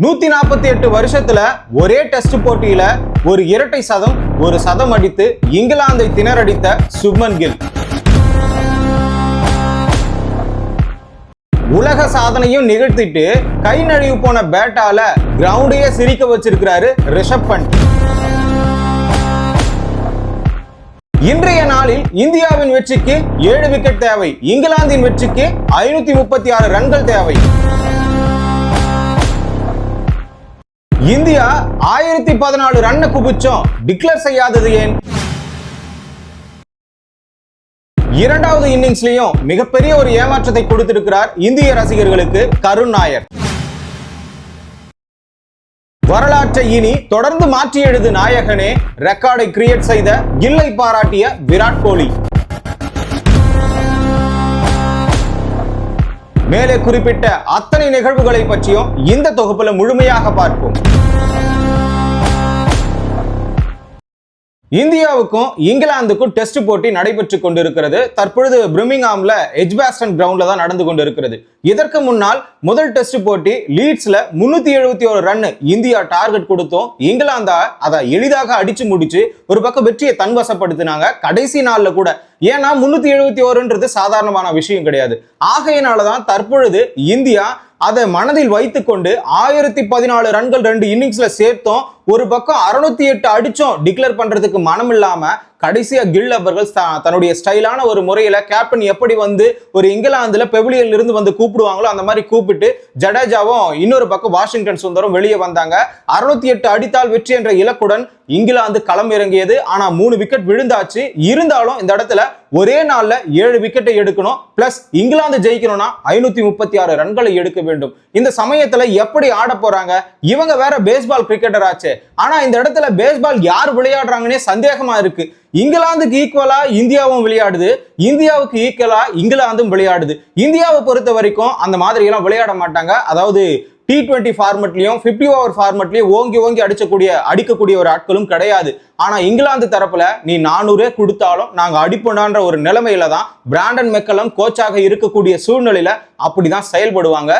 148 வருஷத்துல ஒரே டெஸ்ட் போட்டியில ஒரு இரட்டை சதம் ஒரு சதம் அடித்து இங்கிலாந்தை திணறடித்த சுப்மன் கில். உலக சாதனையும் நிகழ்த்திட்டு கை நழுவி போன பேட்டால கிரவுண்டையே சிரிக்க வச்சிருக்கிறாரு ரிஷப் பண்ட். இன்றைய நாளில் இந்தியாவின் வெற்றிக்கு 7 விக்கெட் தேவை, இங்கிலாந்தின் வெற்றிக்கு 536 ரன்கள் தேவை. இந்தியா 1014 ரன்னை குவிச்சோம், டிக்ளேர் செய்யாதது ஏன்? இரண்டாவது இன்னிங்ஸ்லயும் மிகப்பெரிய ஒரு ஏமாற்றத்தை கொடுத்திருக்கிறார் இந்திய ரசிகர்களுக்கு கருண் நாயர். வரலாற்றை இனி தொடர்ந்து மாற்றி எழுது நாயகனே, ரெக்கார்டை கிரியேட் செய்த கில்லை பாராட்டிய விராட் கோலி. மேலே குறிப்பிட்ட அத்தனை நிகழ்வுகளை பற்றியும் இந்த தொகுப்புல முழுமையாக பார்ப்போம். இந்தியாவுக்கும் இங்கிலாந்துக்கும் டெஸ்ட் போட்டி நடைபெற்றுக் கொண்டிருக்கிறது. தற்பொழுது பிரிமிங்ஹாம்ல எட்ஜ்பாஸ்டன் கிரவுண்ட்ல தான் நடந்து கொண்டிருக்கிறது. இதற்கு முன்னால் முதல் டெஸ்ட் போட்டி லீட்ஸ்ல 371 ரன் இந்தியா டார்கெட் கொடுத்தோம். இங்கிலாந்தா அதை எளிதாக அடிச்சு முடிச்சு ஒரு பக்கம் வெற்றியை தன்வசப்படுத்தினாங்க கடைசி நாள்ல கூட. ஏன்னா 371ன்றது சாதாரணமான விஷயம் கிடையாது. ஆகையினாலதான் தற்பொழுது இந்தியா அதை மனதில் வைத்துக் கொண்டு 1014 ரன்கள் 2 இன்னிங்ஸ்ல சேர்த்தோம். ஒரு பக்கம் 608 அடிச்சோம் டிக்ளேர் பண்றதுக்கு மனம் இல்லாம கடைசியா கில் அவர்கள் தன்னுடைய ஸ்டைலான ஒரு முறையில கேப்டன் எப்படி வந்து ஒரு இங்கிலாந்துல பெவிலியன்ல இருந்து வந்து கூப்பிடுவாங்களோ அந்த மாதிரி கூப்பிட்டு ஜடேஜாவும் இன்னொரு பக்கம் வாஷிங்டன் சுந்தரம் வெளியே வந்தாங்க. 608 அடித்தால் வெற்றி என்ற இலக்குடன் இங்கிலாந்து களம் இறங்கியது. ஆனா 3 விக்கெட் விழுந்தாச்சு. இருந்தாலும் இந்த இடத்துல ஒரே நாள்ல 7 விக்கெட்டை எடுக்கணும், பிளஸ் இங்கிலாந்து ஜெயிக்கணும்னா 536 ரன்களை எடுக்க வேண்டும். இந்த சமயத்துல எப்படி ஆட போறாங்க? இவங்க வேற பேஸ்பால் கிரிக்கெட்டர் ஆச்சு. ஆனா இந்த இடத்துல பேஸ்பால் யார் விளையாடுறாங்கன்னே சந்தேகமா இருக்கு. இங்கிலாந்துக்கு ஈக்குவலா இந்தியாவும் விளையாடுது, இந்தியாவுக்கு ஈக்குவலா இங்கிலாந்தும் விளையாடுது. இந்தியாவை பொறுத்த வரைக்கும் அந்த மாதிரி எல்லாம் விளையாட மாட்டாங்க. அதாவது T20 ஃபார்மெட்லயும் 50 ஓவர் ஃபார்மெட்லயும் ஓங்கி அடிக்கக்கூடிய ஒரு ஆட்களும் கிடையாது. ஆனா இங்கிலாந்து தரப்புல நீ 400 கொடுத்தாலும் நாங்க அடிப்போம்ன்ற ஒரு நிலைமையில தான் பிராண்டன் மெக்கலம் கோச்சாக இருக்கக்கூடிய சூழ்நிலையில அப்படிதான் செயல்படுவாங்க.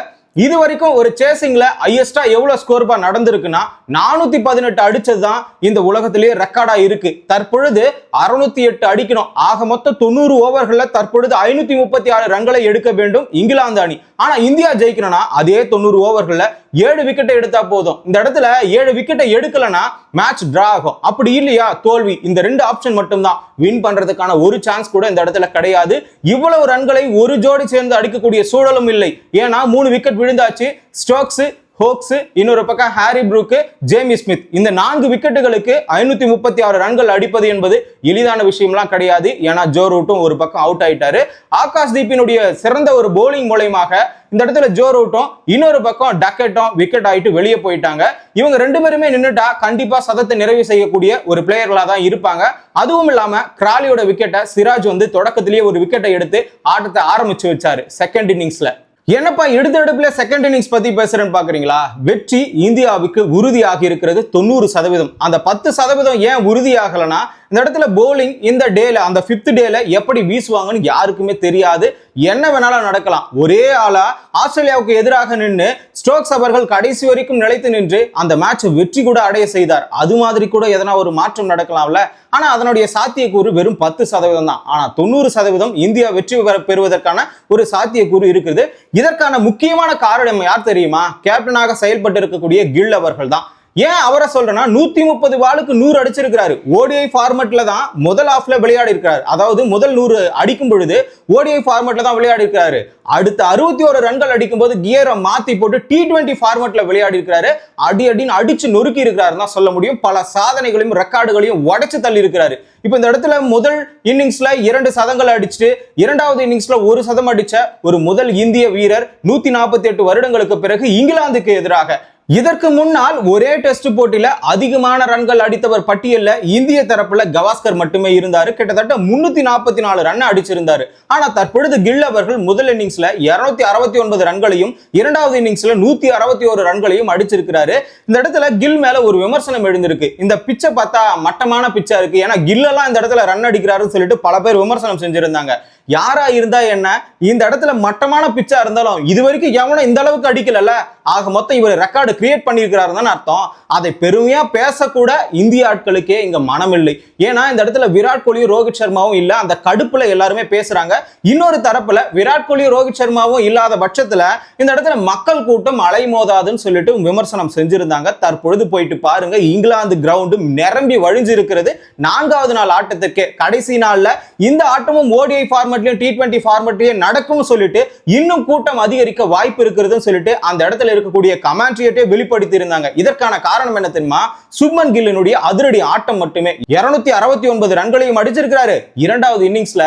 இது வரைக்கும் ஒரு சேசிங்ல ஹையஸ்டா எவ்வளவு ஸ்கோர் நடந்திருக்குன்னா 418 அடிச்சதுதான் இந்த உலகத்திலேயே ரெக்கார்டா இருக்கு. தற்பொழுது 608 அடிக்கணும். ஆக மொத்தம் 90 ஓவர்கள்ல தற்பொழுது 536 ரன்களை எடுக்க வேண்டும் இங்கிலாந்து அணி. ஆனா இந்தியா ஜெயிக்கணும்னா அதே 90 ஓவர்கள்ல 7 விக்கெட்டை எடுத்தா போதும். இந்த இடத்துல 7 விக்கெட்டை எடுக்கலனா மேட்ச் டிரா ஆகும். அப்படி இல்லையா தோல்வி. இந்த 2 ஆப்ஷன் மட்டும்தான். வின் பண்றதுக்கான ஒரு சான்ஸ் கூட இந்த இடத்துல கிடையாது. இவ்வளவு ரன்களை ஒரு ஜோடி சேர்ந்து அடிக்கக்கூடிய சூழலும் இல்லை. ஏன்னா 3 விக்கெட் விழுந்தாச்சு. ஸ்டோக்ஸ், ஹோக்ஸ், இன்னொரு பக்கம் ஹாரி ப்ரூக், ஜேமி ஸ்மித், இந்த 4 விக்கெட்டுகளுக்கு 536 ரன்கள் அடிப்பது என்பது எளிதான விஷயம்லாம் கிடையாது. ஏன்னா ஜோ ரூட்டும் ஒரு பக்கம் அவுட் ஆயிட்டாரு. ஆகாஷ் தீப்பினுடைய சிறந்த ஒரு போலிங் மூலமாக இந்த இடத்துல ஜோ ரூட்டும் இன்னொரு பக்கம் டக்கெட்டும் விக்கெட் ஆயிட்டு வெளியே போயிட்டாங்க. இவங்க 2 பேருமே நின்றுட்டா கண்டிப்பா சதத்தை நிறைவு செய்யக்கூடிய ஒரு பிளேயர்களா தான் இருப்பாங்க. அதுவும் இல்லாம கிராலியோட விக்கெட்டை சிராஜ் வந்து தொடக்கத்திலேயே ஒரு விக்கெட்டை எடுத்து ஆட்டத்தை ஆரம்பிச்சு வச்சாரு செகண்ட் இன்னிங்ஸ்ல. என்னப்பா எடுத்த செகண்ட் இன்னிங்ஸ் பத்தி பேசுறேன்னு பாக்குறீங்களா? வெற்றி இந்தியாவுக்கு உறுதியாகி இருக்கிறது 90%. அந்த 10% ஏன் உறுதியாகலனா இந்த இடத்துல போலிங் இந்த டேல அந்த 5th டேல எப்படி வீசுவாங்கன்னு யாருக்குமே தெரியாது. என்ன வேணாலும் நடக்கலாம். ஒரே ஆளா ஆஸ்திரேலியாவுக்கு எதிராக நின்று ஸ்டோக்ஸ் அவர்கள் கடைசி வரைக்கும் நிலைத்து நின்று அந்த மேட்ச் வெற்றி கூட அடைய செய்தார். அது மாதிரி கூட எதனா ஒரு மாற்றம் நடக்கலாம்ல. ஆனா அதனுடைய சாத்தியக்கூறு வெறும் 10% தான். ஆனா 90% இந்தியா வெற்றி பெறுவதற்கான ஒரு சாத்தியக்கூறு இருக்குது. இதற்கான முக்கியமான காரணம் யார் தெரியுமா? கேப்டனாக செயல்பட்டு இருக்கக்கூடிய கில் அவர்கள் தான். ஏன் அவரை சொல்றேன்னா 130 பாலுக்கு 100 அடிச்சிருக்கிறாரு. ஓடிஐ ஃபார்மெட்ல தான் முதல் ஆஃப்ல விளையாடி இருக்கிறார். அதாவது முதல் 100 அடிக்கும் பொழுது ஓடிஐ ஃபார்மெட்ல தான் விளையாடி இருக்கிறாரு. அடுத்த 61 ரன்கள் அடிக்கும் போது கியரை மாத்தி போட்டு T20 ஃபார்மெட்ல விளையாடி இருக்கிறாரு. அடின்னு அடிச்சு நொறுக்கி இருக்கிறாரு தான் சொல்ல முடியும். பல சாதனைகளையும் ரெக்கார்டுகளையும் உடைச்சு தள்ளி இருக்கிறாரு. இப்ப இந்த இடத்துல முதல் இன்னிங்ஸ்ல 2 சதங்கள் அடிச்சுட்டு இரண்டாவது இன்னிங்ஸ்ல 1 சதம் அடிச்ச ஒரு முதல் இந்திய வீரர் 148 வருடங்களுக்கு பிறகு இங்கிலாந்துக்கு எதிராக. இதற்கு முன்னால் ஒரே டெஸ்ட் போட்டியில அதிகமான ரன்கள் அடித்தவர் பட்டியல்ல இந்திய தரப்புல கவாஸ்கர் மட்டுமே இருந்தாரு. கிட்டத்தட்ட 344 ரன் அடிச்சிருந்தாரு. ஆனா தற்பொழுது கில் அவர்கள் முதல் இன்னிங்ஸ்ல 269 ரன்களையும் இரண்டாவது இன்னிங்ஸ்ல 161 ரன்களையும் அடிச்சிருக்கிறாரு. இந்த இடத்துல கில் மேல ஒரு விமர்சனம் எழுந்திருக்கு. இந்த பிச்சை பார்த்தா மட்டமான பிச்சா இருக்கு. ஏன்னா கில் எல்லாம் இந்த இடத்துல ரன் அடிக்கிறாருன்னு சொல்லிட்டு பல பேர் விமர்சனம் செஞ்சிருந்தாங்க. யாரா இருந்தா என்ன, இந்த இடத்துல மட்டமான பிச்சா இருந்தாலும் இது வரைக்கும் எவனும் இந்த அளவுக்கு அடிக்கல, ஆக மொத்தம் இவர் ரெக்கார்டு கிரியேட் பண்ணியிருக்கிறாருன்னு அர்த்தம். அதை பெருமையா பேசக்கூட இந்திய ஆட்களுக்கே இங்க மனம் இல்லை. ஏன்னா இந்த இடத்துல விராட் கோலியும் ரோஹித் சர்மாவும் இல்ல, அந்த கடுப்புல எல்லாருமே பேசுறாங்க. இன்னொரு தரப்புல விராட் கோலியும் ரோஹித் சர்மாவும் இல்லாத பட்சத்துல இந்த இடத்துல மக்கள் கூட்டம் அலைமோதாதுன்னு சொல்லிட்டு விமர்சனம் செஞ்சிருந்தாங்க. தற்பொழுது போயிட்டு பாருங்க, இங்கிலாந்து கிரவுண்டு நிரம்பி வழிஞ்சு இருக்கிறது. 4வது நாள் ஆட்டத்துக்கு கடைசி நாள்ல இந்த ஆட்டமும் ODI ஃபார்மட்லயும் T20 ஃபார்மட்லயும் நடக்கும் சொல்லிட்டு இன்னும் கூட்டம் அதிகரிக்க வாய்ப்பு இருக்கிறதுன்னு சொல்லிட்டு அந்த இடத்துல இருக்கக்கூடிய கமெண்ட்ரியேட்டே வெளிப்படுத்தி இருந்தாங்க. இதற்கான காரணம் என்ன தெரியுமா? சுப்மன் கில்லினுடைய அதிரடி ஆட்டம் மட்டுமே. 269 ரன்களையும் அடிச்சிருக்கிறாரு. இரண்டாவது இன்னிங்ஸ்ல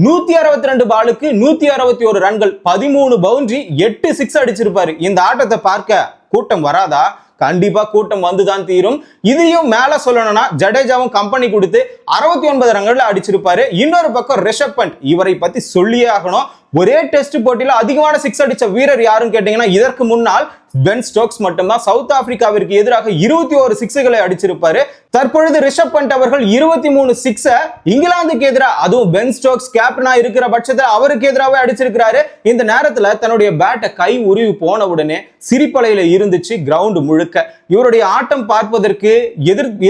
162 பாலுக்கு 161 ரன்கள், 13 பவுண்டரி, 8 சிக்ஸ் அடிச்சிருப்பாரு. இந்த ஆட்டத்தை பார்க்க கூட்டம் வராதா? கண்டிப்பா கூட்டம் வந்துதான் தீரும். இதையும் மேல சொல்லணும்னா ஜடேஜாவும் கம்பெனி கொடுத்து 69 ரன்கள் அடிச்சிருப்பாரு. இன்னொரு பக்கம் ரிஷப் பண்ட், இவரை பத்தி சொல்லியே ஆகணும். ஒரே டெஸ்ட் போட்டியில அதிகமான சிக்ஸ் அடிச்ச வீரர் யாருன்னு கேட்டீங்கன்னா இதற்கு முன்னால் பென் ஸ்டோக்ஸ் மட்டும்தான். சவுத் ஆப்பிரிக்காவிற்கு எதிராக 21 சிக்ஸுகளை அடிச்சிருப்பாரு. தற்பொழுது ரிஷப் பண்ட் அவர்கள் 23 சிக்ஸ இங்கிலாந்துக்கு எதிராக, அதுவும் பென் ஸ்டோக்ஸ் கேப்டனா இருக்கிற பட்சத்தில் அவருக்கு எதிராகவே அடிச்சிருக்கிறாரு. இந்த நேரத்துல தன்னுடைய பேட்டை கை உருவி போன உடனே சிரிப்பலையில இருந்துச்சு கிரவுண்ட் முழுக்க. இவருடைய ஆட்டம் பார்ப்பதற்கு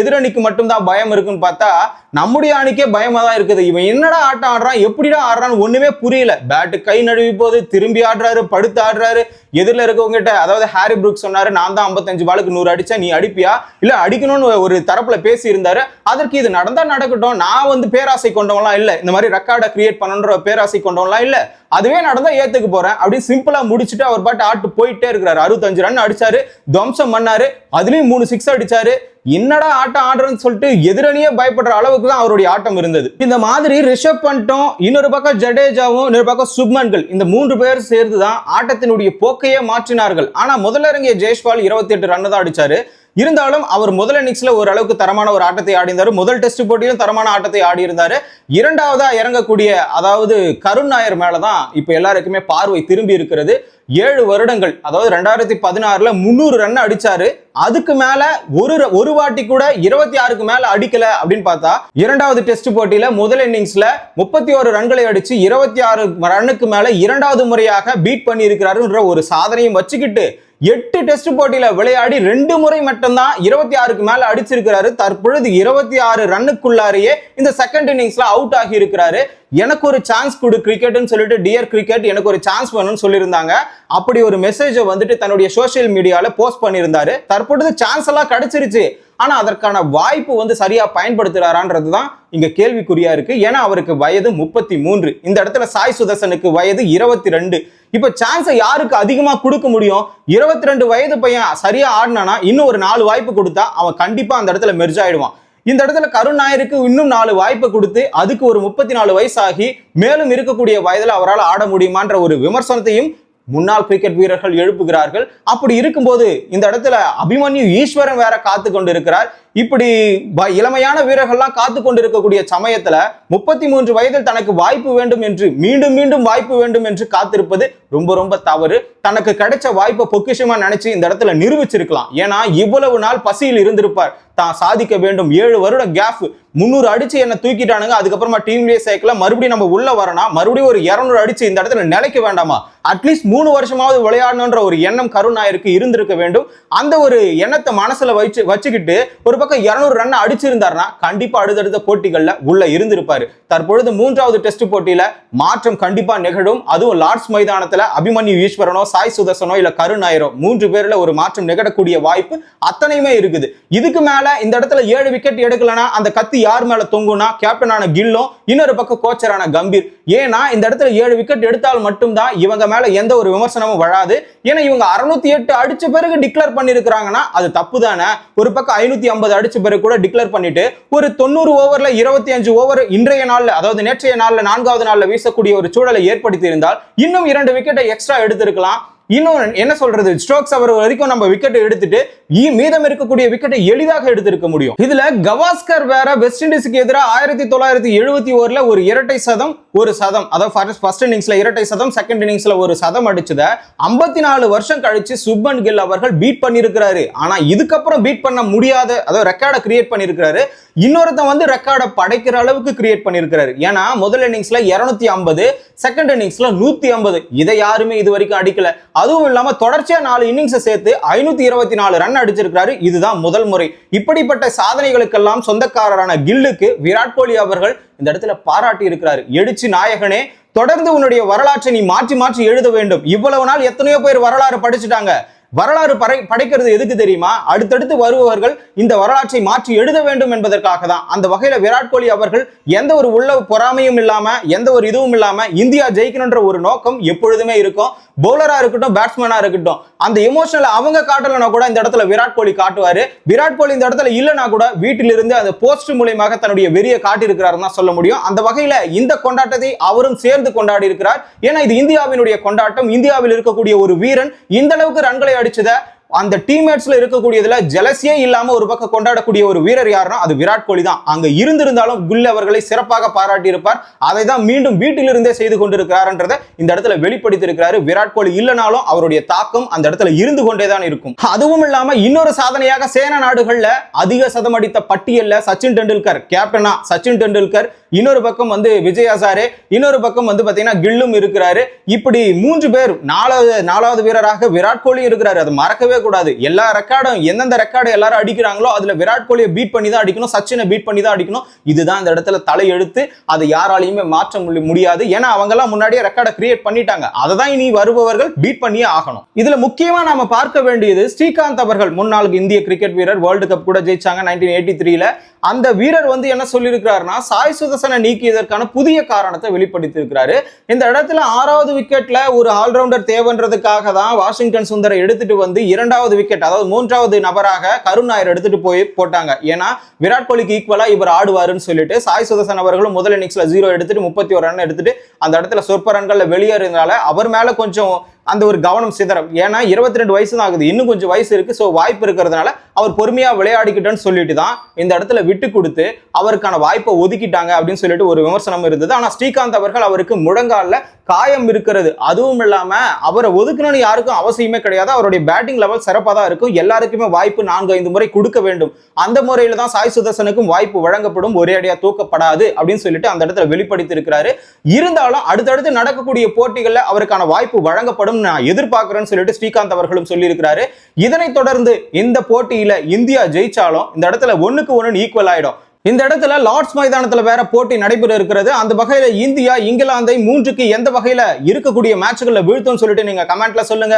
எதிரணிக்கு மட்டும்தான் பயம் இருக்குன்னு பார்த்தா நம்முடைய அணிக்கே பயமா தான் இருக்குது. இவன் என்னடா ஆட்டம் ஆடுறான், எப்படிடா ஆடுறான்னு ஒண்ணுமே புரியல. பேட்டு கை நழுவி போது, திரும்பி ஆடுறாரு, படுத்து ஆடுறாரு. எதிரில் இருக்கவங்க கிட்ட, அதாவது ஹாரி புரூக்ஸ் சொன்னாரு, நான் தான் 55 பாலுக்கு 100 அடிச்சேன், நீ அடிப்பியா? இல்ல அடிக்கணும்னு ஒரு தரப்புல பேசி இருந்தாரு. அதற்கு இது நடந்தா நடக்கட்டும், நான் வந்து பேராசை கொண்டவங்களாம் இல்ல, இந்த மாதிரி ரெக்கார்டை கிரியேட் பண்ணணுன்ற பேராசை கொண்டவங்களாம் இல்ல, அதுவே நடந்தா ஏத்துக்கு போறேன் அப்படின்னு சிம்பிளா முடிச்சுட்டு அவர் பாட்டு ஆட்டு போயிட்டே இருக்கிறாரு. 65 ரன் அடிச்சாரு, துவம்சம் பண்ணாரு, அதுலயும் 3 சிக்ஸ் அடிச்சாரு. என்னடா ஆட்டம் ஆடுறன்னு சொல்லிட்டு எதிரணியே பயப்படுற அளவுக்கு தான் அவருடைய ஆட்டம் இருந்தது. இந்த மாதிரி ரிஷப் பண்டும், இன்னொரு பக்கம் ஜடேஜாவும், இன்னொரு பக்கம் சுப்மன் கில், இந்த 3 பேர் சேர்ந்துதான் ஆட்டத்தினுடைய போக்கையே மாற்றினார்கள். ஆனா முதல்ல இறங்கிய ஜெய்ஸ்வால் 28 ரன் தான் அடிச்சாரு. இருந்தாலும் அவர் முதல் இன்னிங்ஸ்ல ஓரளவுக்கு தரமான ஒரு ஆட்டத்தை ஆடி இருந்தாரு. முதல் டெஸ்ட் போட்டியிலும் தரமான ஆட்டத்தை ஆடி இருந்தாரு. இரண்டாவதா இறங்கக்கூடிய, அதாவது கருண் நாயர் மேலதான் இப்ப எல்லாருக்குமே பார்வை திரும்பி இருக்கிறது. 7 வருடங்கள், அதாவது 2016ல 300 ரன் அடிச்சாரு. அதுக்கு மேல ஒரு வாட்டி கூட 26க்கு மேல அடிக்கல அப்படின்னு பார்த்தா, இரண்டாவது டெஸ்ட் போட்டியில முதல் இன்னிங்ஸ்ல 31 ரன்களை அடிச்சு 26 ரன்னுக்கு மேல இரண்டாவது முறையாக பீட் பண்ணி இருக்கிறாருன்ற ஒரு சாதனையும் வச்சுக்கிட்டு 8 டெஸ்ட் போட்டியில விளையாடி 2 முறை மட்டும்தான் 26க்கு மேல அடிச்சிருக்கிறாரு. தற்பொழுது 26 ரன்னுக்குள்ளாரையே இந்த செகண்ட் இன்னிங்ஸ்ல அவுட் ஆகி இருக்கிறாரு. எனக்கு ஒரு சான்ஸ் கொடு கிரிக்கெட்னு சொல்லிட்டு, டியர் கிரிக்கெட் எனக்கு ஒரு சான்ஸ் வேணும்னு சொல்லியிருந்தாங்க. அப்படி ஒரு மெசேஜை வந்துட்டு தன்னுடைய சோசியல் மீடியால போஸ்ட் பண்ணியிருந்தாரு. தற்பொழுது சான்ஸ் எல்லாம் கிடைச்சிருச்சு. ஆனா அதற்கான வாய்ப்பு வந்து சரியா பயன்படுத்துறாரான்றதுதான் இங்க கேள்விக்குறியா இருக்கு. ஏன்னா அவருக்கு வயது 33. இந்த இடத்துல சாய் சுதர்சனுக்கு வயது 22. இப்ப சான்ஸை யாருக்கு அதிகமா கொடுக்க முடியும்? 22 வயது பையன் சரியா ஆடினானா இன்னும் ஒரு 4 வாய்ப்பு கொடுத்தா அவன் கண்டிப்பா அந்த இடத்துல மெர்ஜ் ஆயிடுவான். இந்த இடத்துல கருண் நாயருக்கு இன்னும் 4 வாய்ப்பு கொடுத்து அதுக்கு ஒரு 34 வயசாகி மேலும் இருக்கக்கூடிய வயதுல அவரால் ஆட முடியுமான்ற ஒரு விமர்சனத்தையும் முன்னாள் கிரிக்கெட் வீரர்கள் எழுப்புகிறார்கள். அப்படி இருக்கும்போது இந்த இடத்துல அபிமன்யு ஈஸ்வரன் வேற காத்து கொண்டு இருக்கிறார். இப்படி இளமையான வீரர்கள்லாம் காத்து கொண்டிருக்கக்கூடிய சமயத்துல 33 வயதில் தனக்கு வாய்ப்பு வேண்டும் என்று மீண்டும் மீண்டும் வாய்ப்பு வேண்டும் என்று காத்திருப்பது ரொம்ப ரொம்ப தவறு. தனக்கு கிடைச்ச வாய்ப்பை பொக்கிஷமா நினைச்சு இந்த இடத்துல நிரூபிச்சிருக்கலாம். ஏன்னா இவ்வளவு நாள் பசியில் இருந்திருப்பார், தான் சாதிக்க வேண்டும். 7 வருடம் கேப், 300 அடிச்சு என்ன தூக்கிட்டானுங்க, அதுக்கப்புறமா டீம்லயே சேர்க்கல, மறுபடியும் நம்ம உள்ள வரணும், மறுபடியும் ஒரு 200 அடிச்சு இந்த இடத்துல நிலைக்க வேண்டாமா? அட்லீஸ்ட் 3 வருஷமாவது விளையாடணும்ன்ற ஒரு எண்ணம் கருண் நாயருக்கு இருந்திருக்க வேண்டும். அந்த ஒரு எண்ணத்தை மனசுல வச்சுக்கிட்டு ஒரு பக்கம் 200 ரன் அடிச்சிருந்தாருன்னா கண்டிப்பா அடுத்தடுத்த போட்டிகள்ல உள்ள இருந்திருப்பாரு. தற்பொழுது 3வது டெஸ்ட் போட்டியில மாற்றம் கண்டிப்பா நிகழும். அதுவும் லார்ட்ஸ் மைதானத்துல அபிமன்யு ஈஸ்வரனோ, சாய் சுதர்சனோ இல்ல கருண் நாயரோ 3 பேர்ல ஒரு மாற்றம் நிகழக்கூடிய வாய்ப்பு அத்தனையுமே இருக்குது. இதுக்கு மேல இந்த இடத்துல 7 விக்கெட் எடுக்கலனா அந்த கத்தி யார் மேல தொங்குனா கேப்டனான கில்லும், இன்னொரு பக்கம் கோச்சரான கம்பீர். ஏன்னா இந்த இடத்துல 7 விக்கெட் எடுத்தால் மட்டும்தான் இவங்க மேல எந்த ஒரு விமர்சனமும் வராது. ஏன்னா இவங்க 608 அடிச்ச பிறகு டிக்ளேர் பண்ணிருக்காங்கன்னா அது தப்பு தானே. ஒரு பக்கம் 550 அடிச்ச பிறகு கூட டிக்ளேர் பண்ணிட்டு ஒரு 90 ஓவர்ல 25 ஓவர் இன்றைய நாள்ல, அதாவது நேற்றைய நாள்ல 4வது நாள்ல வீசக்கூடிய ஒரு சூழலை ஏற்படுத்தி இருந்தால் இன்னும் 2 விக்கெட்டை எக்ஸ்ட்ரா எடுத்திருக்கலாம். இன்னும் என்ன சொல்றது, ஸ்டோக்ஸ் அவர் வரைக்கும் நம்ம விக்கெட் எடுத்துட்டு மீதம் இருக்கக்கூடிய விக்கெட்டை எளிதாக எடுத்திருக்க முடியும். இதுல கவாஸ்கர் வேற வெஸ்ட் இண்டீஸுக்கு எதிராக 1971 ஒரு இரட்டை சதம், ஒரு சதம், அதாவது ஃபர்ஸ்ட் இன்னிங்ஸ்ல இரட்டை சதம், செகண்ட் இன்னிங்ஸ்ல ஒரு சதம் அடிச்சத 54 வருஷம் கழிச்சு சுப்மன் கில் அவர்கள் பீட் பண்ணிருக்கிறாரு. ஆனா இதுக்கப்புறம் பீட் பண்ண முடியாத, அதாவது ரெக்கார்டை கிரியேட் பண்ணிருக்கிறாரு. இன்னொருத்தன் வந்து ரெக்கார்டை படைக்கிற அளவுக்கு கிரியேட் பண்ணிருக்கிறாரு. ஏன்னா முதல் இன்னிங்ஸ்ல 250, செகண்ட் இன்னிங்ஸ்ல 150. இதை யாருமே இது வரைக்கும் அடிக்கல. அதுவும் இல்லாம தொடர்ச்சியா 4 இன்னிங்ஸ் சேர்த்து 524 ரன் அடிச்சிருக்காரு. இதுதான் முதல் முறை. இப்படிப்பட்ட சாதனைகளுக்கெல்லாம் சொந்தக்காரரான கில்லுக்கு விராட் கோலி அவர்கள் இந்த இடத்துல பாராட்டி இருக்கிறாரு. எழுச்சி நாயகனே, தொடர்ந்து உன்னுடைய வரலாற்றை நீ மாற்றி மாற்றி எழுத வேண்டும். இவ்வளவு நாள் எத்தனையோ பேர் வரலாறு படிச்சுட்டாங்க. வரலாறு படைக்கிறது எதுக்கு தெரியுமா? அடுத்தடுத்து வருபவர்கள் இந்த வரலாற்றை மாற்றி எழுத வேண்டும் என்பதற்காக தான். அந்த வகையில விராட் கோலி அவர்கள் எந்த ஒரு உள்ள பொறாமையும் இல்லாம, எந்த ஒரு இதுவும் இல்லாம இந்தியா ஜெயிக்கணும்ன்ற ஒரு நோக்கம் எப்பொழுதுமே இருக்கும். பவுலரா இருக்கட்டும், பேட்ஸ்மேனா இருக்கட்டும், அந்த எமோஷனல் அவங்க காட்டலனா கூட இந்த இடத்துல விராட் கோலி காட்டுவாரு. விராட் கோலி இந்த இடத்துல இல்லனா கூட வீட்டிலிருந்து அந்த போஸ்ட் மூலமாக தன்னுடைய வெறியை காட்டி இருக்கிறாருன்னு தான் சொல்ல முடியும். அந்த வகையில இந்த கொண்டாட்டத்தை அவரும் சேர்ந்து கொண்டாடி இருக்கிறார். ஏன்னா இது இந்தியாவினுடைய கொண்டாட்டம். இந்தியாவில் இருக்கக்கூடிய ஒரு வீரன் இந்த அளவுக்கு ரன்களை அடிச்சத அந்த டீம்மேட்ஸ்ல இருக்கக்கூடியதுல ஜெலசியே இல்லாம ஒரு பக்கம் கொண்டாடக்கூடிய ஒரு வீரர் யாருன்னா அது விராட் கோலி தான். அங்க இருந்திருந்தாலும் குல் அவர்களை சிறப்பாக பாராட்டி இருப்பார். அதை தான் மீண்டும் வீட்டிலிருந்தே செய்து கொண்டிருக்கிறார்ன்றதை இந்த இடத்துல வெளிப்படுத்தி இருக்கிறாரு. விராட் கோலி இல்லனாலும் அவருடைய தாக்கம் அந்த இடத்துல இருந்து கொண்டே தான் இருக்கும். அதுவும் இல்லாம இன்னொரு சாதனையாக சேன நாடுகள்ல அதிக சதம் அடித்த பட்டியல்ல சச்சின் டெண்டுல்கர், கேப்டனா சச்சின் டெண்டுல்கர், இன்னொரு பக்கம் வந்து விஜய் ஹசாரே, இன்னொரு பக்கம் வந்து பாத்தீங்கன்னா கில்லும் இருக்கிறாரு. இப்படி 3 பேர், நாலாவது வீரராக விராட் கோலி இருக்கிறாரு. அது மறக்கவே கூடாது. எல்லா ரெக்கார்டும், எந்தெந்த ரெக்கார்டு எல்லாரும் அடிக்கிறாங்களோ அதுல விராட் கோலியை பீட் பண்ணி தான் அடிக்கணும், சச்சினை பீட் பண்ணி தான் அடிக்கணும். இதுதான் இந்த இடத்துல தலையெழுத்து. அதை யாராலையுமே மாற்ற முடியாது. ஏன்னா அவங்க எல்லாம் முன்னாடியே ரெக்கார்டை கிரியேட் பண்ணிட்டாங்க. அதை தான் இனி வருபவர்கள் பீட் பண்ணியே ஆகணும். இதுல முக்கியமா நாம பார்க்க வேண்டியது ஸ்ரீகாந்த் அவர்கள், முன்னாள் இந்திய கிரிக்கெட் வீரர், வேர்ல்டு கப் கூட ஜெயிச்சாங்க 1983ல. அந்த வீரர் வந்து என்ன சொல்லியிருக்கிறாருன்னா, சாய் சுதர்சனை நீக்கியதற்கான புதிய காரணத்தை வெளிப்படுத்தி இருக்கிறாரு. இந்த இடத்துல 6வது விக்கெட்ல ஒரு ஆல்ரவுண்டர் தேவைன்றதுக்காக தான் வாஷிங்டன் சுந்தரை எடுத்துட்டு வந்து 2வது விக்கெட், அதாவது 3வது நபராக கருண் நாயர் எடுத்துட்டு போய் போட்டாங்க. ஏன்னா விராட் கோலிக்கு ஈக்குவலா இவர் ஆடுவாருன்னு சொல்லிட்டு சாய் சுதர்சன் அவர்களும் முதல் இன்னிங்ஸ்ல 0 எடுத்துட்டு 31 ரன் எடுத்துட்டு அந்த இடத்துல சொற்ப ரன்கள்ல வெளியேறதுனால அவர் மேல கொஞ்சம் அந்த ஒரு கவனம் சிதறம். ஏன்னா 22 வயசு தான் ஆகுது, இன்னும் கொஞ்சம் வயசு இருக்கு, சோ வாய்ப்பு இருக்கிறதுனால அவர் பொறுமையா விளையாடிக்கிட்டேன்னு சொல்லிட்டு தான் இந்த இடத்துல விட்டு கொடுத்து அவருக்கான வாய்ப்பை ஒதுக்கிட்டாங்க அப்படின்னு சொல்லிட்டு ஒரு விமர்சனம் இருந்தது. ஆனா ஸ்ரீகாந்த் அவர்கள் அவருக்கு முழங்கால காயம் இருக்கிறது. அதுவும் இல்லாம அவரை ஒதுக்கணும்னு யாருக்கும் அவசியமே கிடையாது. அவருடைய பேட்டிங் லெவல் சிறப்பாக தான் இருக்கும். எல்லாருக்குமே வாய்ப்பு 4-5 முறை கொடுக்க வேண்டும். அந்த முறையில தான் சாய் சுதர்சனுக்கும் வாய்ப்பு வழங்கப்படும், ஒரே அடியா தூக்கப்படாது அப்படின்னு சொல்லிட்டு அந்த இடத்துல வெளிப்படுத்தி இருக்கிறாரு. இருந்தாலும் அடுத்தடுத்து நடக்கக்கூடிய போட்டிகள்ல அவருக்கான வாய்ப்பு வழங்கப்படும் நான் எதிர்பார்க்கிறேன்னு சொல்லிட்டு ஸ்ரீகாந்த் அவர்களும் சொல்லி இருக்கிறாரு. இதனைத் தொடர்ந்து இந்த போட்டியில இந்தியா ஜெயிச்சாலும் இந்த இடத்துல 1-1 ஈக்குவல் ஆயிடும். இந்த இடத்துல லார்ட்ஸ் மைதானத்துல வேற போட்டி நடைபெற இருக்கிறது. அந்த வகையில இந்தியா இங்கிலாந்தை 3க்கு எந்த வகையில இருக்கக்கூடிய மேட்சுகள்ல வீழ்த்தும் சொல்லிட்டு நீங்க கமெண்ட்ல சொல்லுங்க.